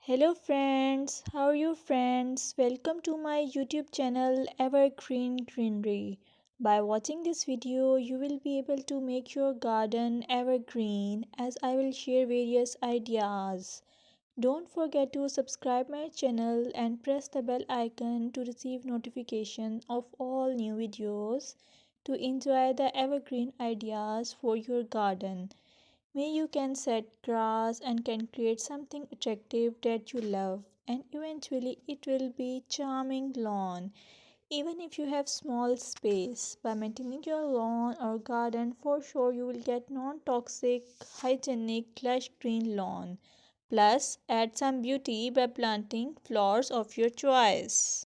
Hello friends, how are you friends? Welcome to my YouTube channel Evergreen Greenery. By watching this video, you will be able to make your garden evergreen as I will share various ideas. Don't forget to subscribe my channel and press the bell icon to receive notification of all new videos to enjoy the evergreen ideas for your garden. May you can set grass and can create something attractive that you love, and eventually it will be charming lawn. Even if you have small space, by maintaining your lawn or garden, for sure you will get non-toxic, hygienic, lush green lawn. Plus, add some beauty by planting flowers of your choice.